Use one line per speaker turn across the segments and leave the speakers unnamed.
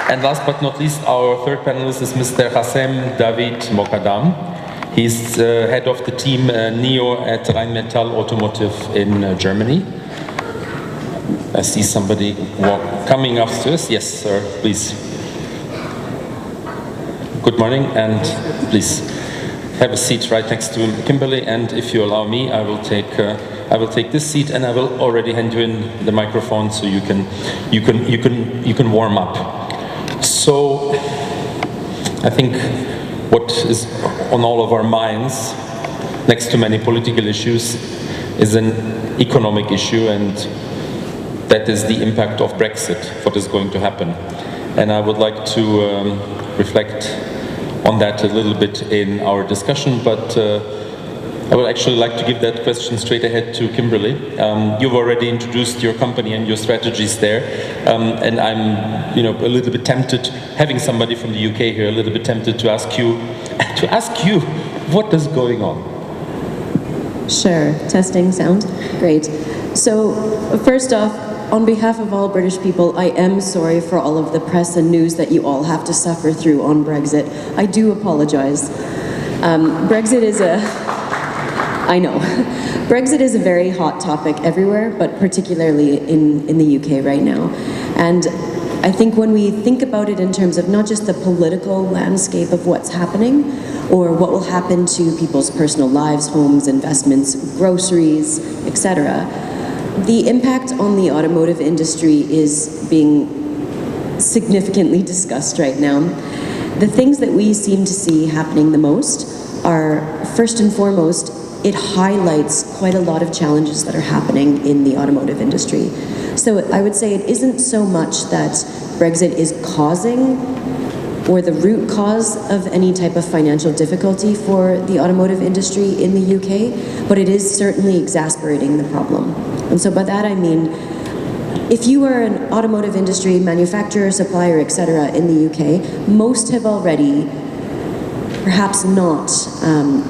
And last but not least, our third panelist is Mr. Hassem David Mokadam. He's head of the team NEO at Rheinmetall Automotive in Germany. I see somebody coming upstairs. Yes, sir, please. Good morning, and please have a seat right next to Kimberly. And if you allow me, I will take this seat, and I will already hand you in the microphone so you can warm up. So, I think what is on all of our minds, next to many political issues, is an economic issue, and that is the impact of Brexit, what is going to happen. And I would like to reflect on that a little bit in our discussion, but I would actually like to give that question straight ahead to Kimberly. You've already introduced your company and your strategies there, and I'm, a little bit tempted, having somebody from the UK here, a little bit tempted to ask you what is going on.
Sure. Testing sound. Great. So, first off, on behalf of all British people, I am sorry for all of the press and news that you all have to suffer through on Brexit. I do apologize. Brexit is Brexit is a very hot topic everywhere, but particularly in the UK right now. And I think when we think about it in terms of not just the political landscape of what's happening, or what will happen to people's personal lives, homes, investments, groceries, etc., the impact on the automotive industry is being significantly discussed right now. The things that we seem to see happening the most are, first and foremost, it highlights quite a lot of challenges that are happening in the automotive industry. So I would say it isn't so much that Brexit is causing or the root cause of any type of financial difficulty for the automotive industry in the UK, but it is certainly exacerbating the problem. And so by that I mean, if you are an automotive industry manufacturer, supplier, etc. in the UK, most have already perhaps not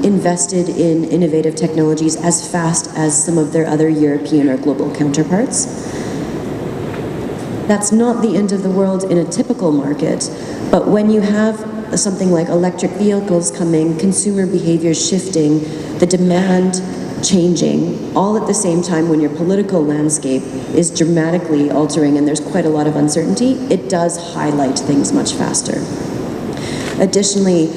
invested in innovative technologies as fast as some of their other European or global counterparts. That's not the end of the world in a typical market, but when you have something like electric vehicles coming, consumer behavior shifting, the demand changing, all at the same time when your political landscape is dramatically altering and there's quite a lot of uncertainty, it does highlight things much faster. Additionally,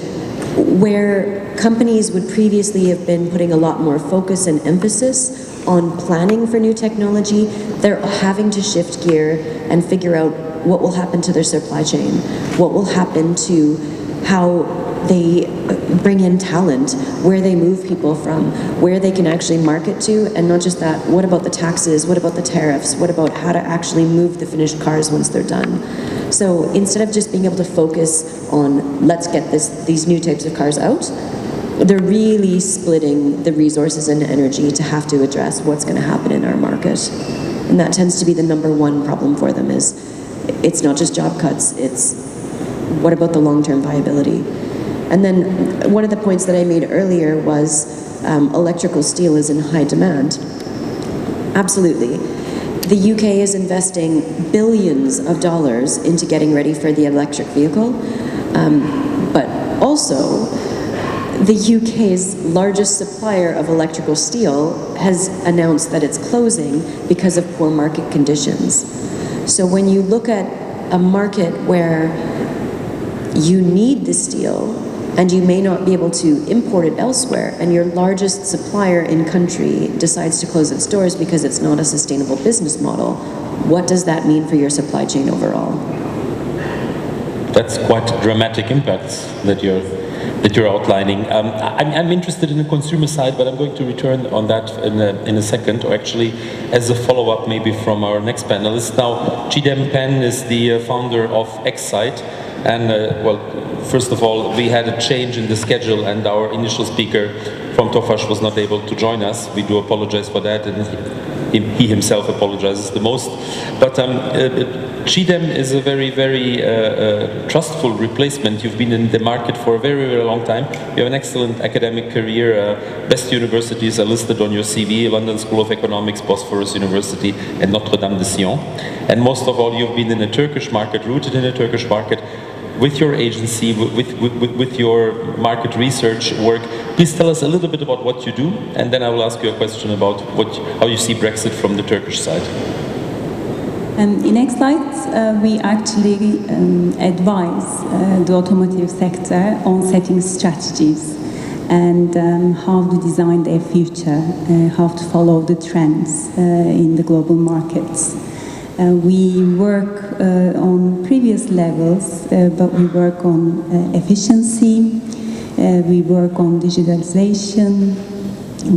where companies would previously have been putting a lot more focus and emphasis on planning for new technology, they're having to shift gear and figure out what will happen to their supply chain, what will happen to how they bring in talent, where they move people from, where they can actually market to, and not just that, what about the taxes, what about the tariffs, what about how to actually move the finished cars once they're done. So instead of just being able to focus on let's get these new types of cars out, they're really splitting the resources and energy to have to address what's going to happen in our market. And that tends to be the number one problem for them is it's not just job cuts, it's what about the long-term viability. And then one of the points that I made earlier was electrical steel is in high demand. Absolutely. The UK is investing billions of dollars into getting ready for the electric vehicle, but also the UK's largest supplier of electrical steel has announced that it's closing because of poor market conditions. So when you look at a market where you need the steel and you may not be able to import it elsewhere, and your largest supplier in country decides to close its doors because it's not a sustainable business model, what does that mean for your supply chain overall?
That's quite dramatic impacts that you're outlining. I'm interested in the consumer side, but I'm going to return on that in a second, or actually as a follow-up maybe from our next panelist. Now, Chidem Pen is the founder of Excite, and first of all, we had a change in the schedule, and our initial speaker from Tofaş was not able to join us. We do apologize for that, and he himself apologizes the most. But Çiğdem is a very, very trustful replacement. You've been in the market for a very, very long time. You have an excellent academic career. Best universities are listed on your CV: London School of Economics, Bosphorus University, and Notre Dame de Sion. And most of all, you've been in a Turkish market, rooted in a Turkish market. With your agency, with your market research work, please tell us a little bit about what you do, and then I will ask you a question about how you see Brexit from the Turkish side.
In next slides, we actually advise the automotive sector on setting strategies and how to design their future, how to follow the trends in the global markets. We work on previous levels, but we work on efficiency, we work on digitalization,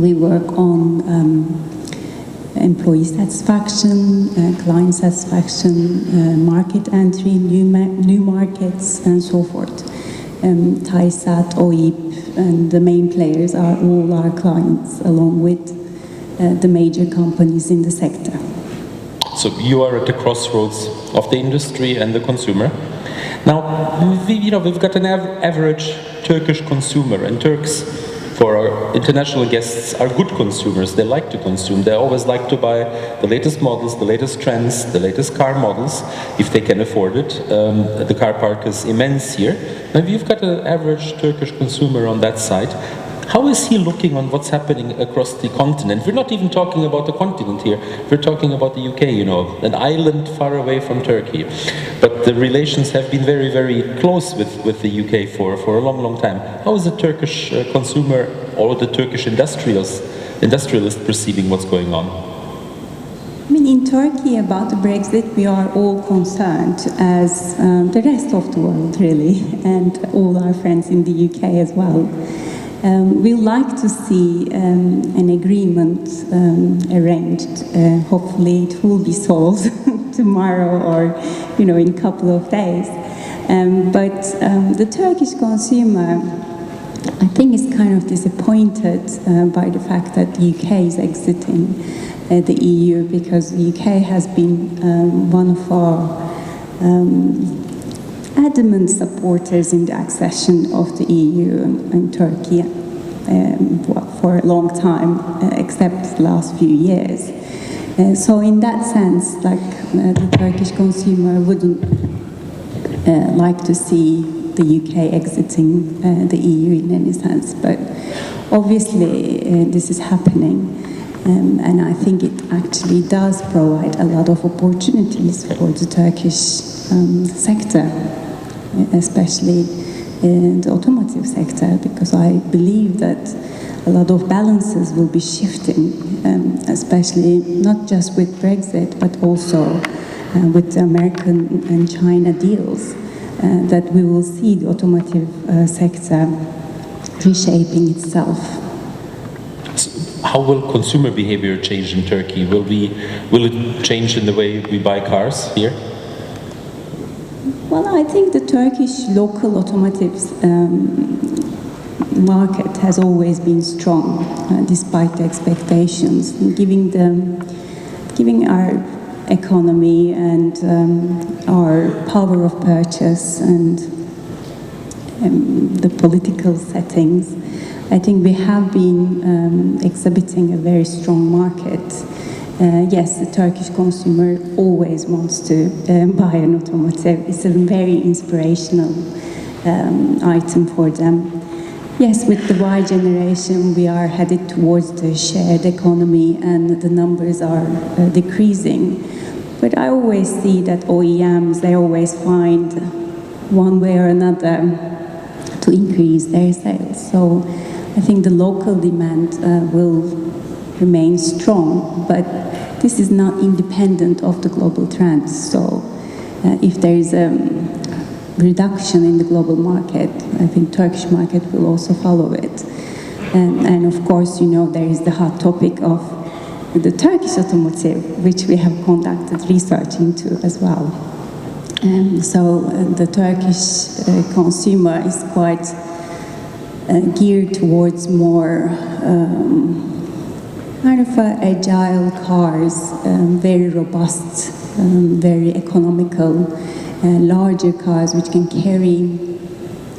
we work on employee satisfaction, client satisfaction, market entry, new markets, and so forth. TISAT, OIP, and the main players are all our clients, along with the major companies in the sector.
So you are at the crossroads of the industry and the consumer. Now, we've got an average Turkish consumer, and Turks, for our international guests, are good consumers. They like to consume. They always like to buy the latest models, the latest trends, the latest car models, if they can afford it. The car park is immense here. Now, you've got an average Turkish consumer on that side. How is he looking on what's happening across the continent? We're not even talking about the continent here. We're talking about the UK, an island far away from Turkey. But the relations have been very, very close with the UK for a long, long time. How is the Turkish consumer or the Turkish industrialist perceiving what's going on?
I mean, in Turkey, about the Brexit, we are all concerned, as the rest of the world, really, and all our friends in the UK as well. We would like to see an agreement arranged. Hopefully it will be solved tomorrow or, in a couple of days. But the Turkish consumer, I think, is kind of disappointed by the fact that the UK is exiting the EU, because the UK has been one of our adamant supporters in the accession of the EU and Turkey for a long time, except the last few years. So in that sense, the Turkish consumer wouldn't like to see the UK exiting the EU in any sense, but obviously this is happening. And I think it actually does provide a lot of opportunities for the Turkish sector, especially in the automotive sector, because I believe that a lot of balances will be shifting, especially not just with Brexit, but also with the American and China deals, that we will see the automotive sector reshaping itself.
How will consumer behavior change in Turkey? Will it change in the way we buy cars here?
Well, I think the Turkish local automotive market has always been strong, despite the expectations, giving our economy and our power of purchase and the political settings. I think we have been exhibiting a very strong market. Yes, the Turkish consumer always wants to buy an automotive. It's a very inspirational item for them. Yes, with the Y generation, we are headed towards the shared economy and the numbers are decreasing. But I always see that OEMs, they always find one way or another to increase their sales. So I think the local demand will remain strong, but this is not independent of the global trends. So if there is a reduction in the global market, I think Turkish market will also follow it. And of course, there is the hot topic of the Turkish automotive, which we have conducted research into as well. So the Turkish consumer is quite geared towards more kind of agile cars, very robust, very economical, larger cars which can carry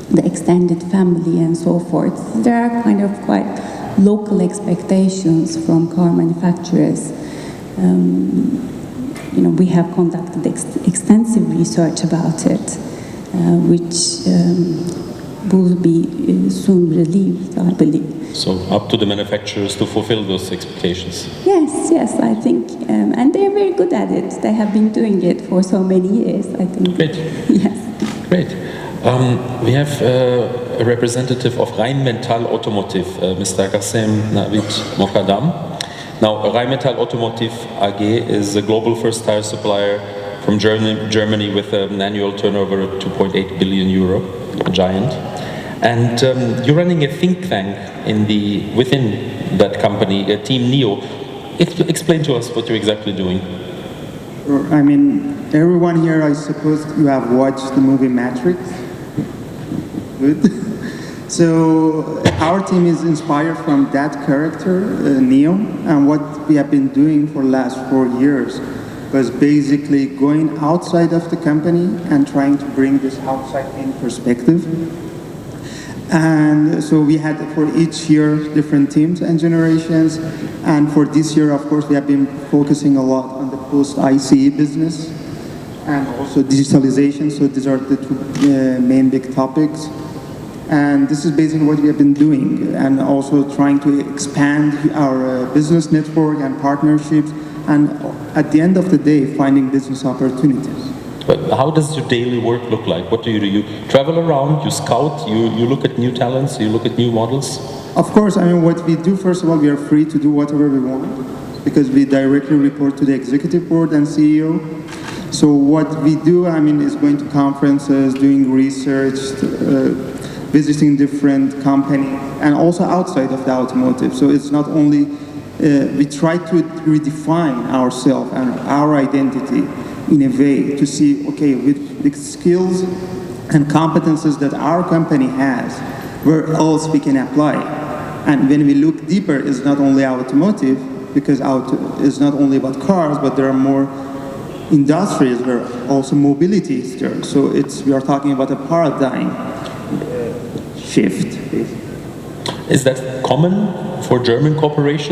the extended family and so forth. There are kind of quite local expectations from car manufacturers. We have conducted extensive research about it, which will be soon relieved, I believe.
So up to the manufacturers to fulfill those expectations.
Yes, I think, and they're very good at it. They have been doing it for so many years, I think.
Great.
Yes.
Great. We have a representative of Rheinmetall Automotive, Mr. Qassem Navid Mokaddam. Now, Rheinmetall Automotive AG is a global first tire supplier from Germany with an annual turnover of 2.8 billion euro, a giant. And you're running a think tank within that company, Team NEO. Explain to us what you're exactly doing.
I mean, everyone here, I suppose you have watched the movie Matrix. Good. So our team is inspired from that character, Neo, and what we have been doing for the last 4 years was basically going outside of the company and trying to bring this outside-in perspective. And so we had for each year different teams and generations, and for this year, of course, we have been focusing a lot on the post-ICE business and also digitalization. So these are the two main big topics. And this is basically what we have been doing, and also trying to expand our business network and partnerships, and at the end of the day, finding business opportunities.
But how does your daily work look like? What do? You travel around, you scout, you look at new talents, you look at new models?
Of course, I mean, what we do, first of all, we are free to do whatever we want, because we directly report to the executive board and CEO. So what we do, I mean, is going to conferences, doing research, visiting different companies, and also outside of the automotive. So it's not only, we try to redefine ourselves and our identity in a way to see, okay, with the skills and competences that our company has, where else we can apply. And when we look deeper, it's not only automotive, because it's not only about cars, but there are more industries where also mobility is there. So we are talking about a paradigm shift.
Is that common for German corporations?